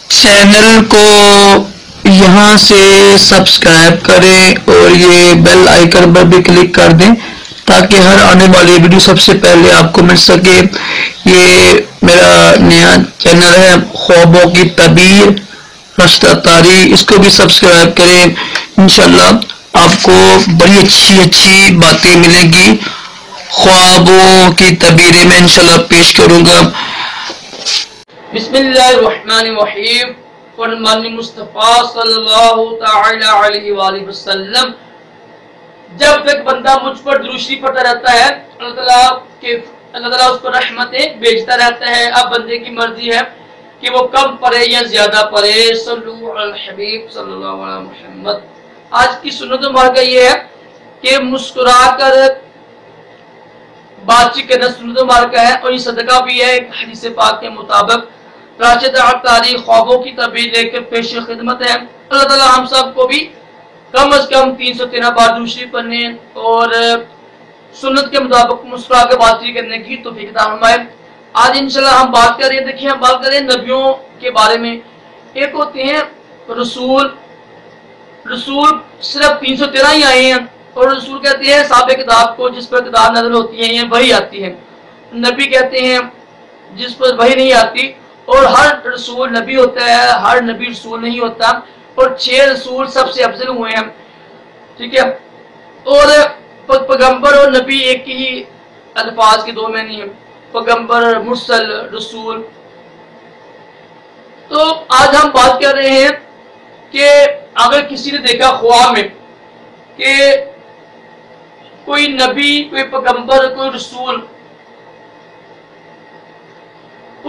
Channel کو یہاں سے سبسکرائب کریں اور یہ بیل آئیکن پر بھی کلک کر دیں تاکہ ہر آنے والی ویڈیو سب سے پہلے آپ کو مل سکے۔ یہ میرا نیا چینل ہے خوابوں کی تعبیر رشتہ طاری، اس کو بھی سبسکرائب کریں۔ انشاءاللہ آپ کو بڑی اچھی باتیں ملیں گی، خوابوں کی تعبیریں میں انشاءاللہ پیش کروں گا۔ بسم اللہ الرحمن الرحیم۔ فرمان مصطفیٰ صلی اللہ تعالی علیہ وآلہ وسلم، جب تک بندہ مجھ پر درود شریف پڑھتا رہتا ہے اللہ تعالیٰ اس پر رحمتیں بھیجتا رہتا ہے۔ اب بندے کی مرضی ہے کہ وہ کم پڑھے یا زیادہ پڑھے۔ صلو علی الحبیب صلی اللہ علیہ محمد۔ آج کی سنت مبارکہ یہ ہے کہ مسکرا کر بات چیت کرنا سنت مبارکہ ہے، اور یہ صدقہ بھی ہے۔ ایک حدیث پاک کے مطابق راشد اختاری خوابوں کی تعبیر لے کر پیش خدمت ہے۔ اللہ تعالیٰ ہم سب کو بھی کم از کم 313 بار درود شریف پڑھنے اور سنت کے مطابق مسکرا کے بات چیت کرنے کی توفیق عطا فرمائے۔ آج انشاءاللہ ہم بات کر رہے ہیں، دیکھیں ہم بات کر رہے ہیں نبیوں کے بارے میں۔ ایک ہوتے ہیں رسول صرف 313 ہی آئے ہیں، اور رسول کہتے ہیں صاحب کتاب کو جس پر کتاب نازل ہوتی ہے یا وحی آتی ہے۔ نبی کہتے ہیں جس پر وحی نہیں آتی، اور ہر رسول نبی ہوتا ہے، ہر نبی رسول نہیں ہوتا، اور 6 رسول سب سے افضل ہوئے ہیں، ٹھیک ہے۔ اور پیغمبر اور نبی ایک ہی الفاظ کے دو معنی ہیں، پیغمبر، مرسل، رسول۔ تو آج ہم بات کر رہے ہیں کہ اگر کسی نے دیکھا خواب میں کہ کوئی نبی، کوئی پیغمبر، کوئی رسول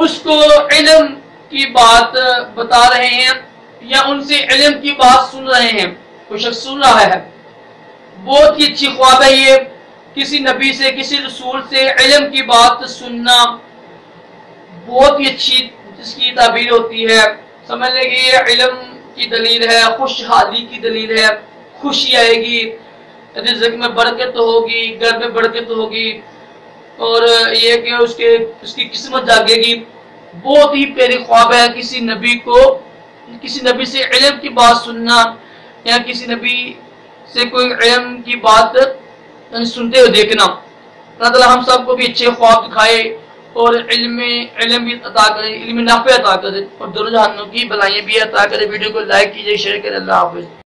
اس کو علم کی بات بتا رہے ہیں یا ان سے علم کی بات سن رہے ہیں، کوئی شخص سن رہا ہے، بہت ہی اچھی خواب ہے یہ۔ کسی نبی سے، کسی رسول سے علم کی بات سننا بہت ہی اچھی جس کی تعبیر ہوتی ہے۔ سمجھ لیں کہ یہ علم کی دلیل ہے، خوشحالی کی دلیل ہے، خوشی آئے گی، رزق میں برکت ہوگی، گھر میں برکت ہوگی، اور یہ کہ اس کی قسمت جاگے گی۔ بہت ہی پیاری خواب ہے کسی نبی سے علم کی بات سننا، یا کسی نبی سے کوئی علم کی بات سنتے ہوئے دیکھنا۔ اللہ تعالیٰ ہم سب کو بھی اچھے خواب دکھائے اور علم بھی عطا کرے، علم نافع عطا کرے، اور دونوں جہانوں کی بلائیاں بھی عطا کرے۔ ویڈیو کو لائک کیجئے، شیئر کریں۔ اللہ حافظ۔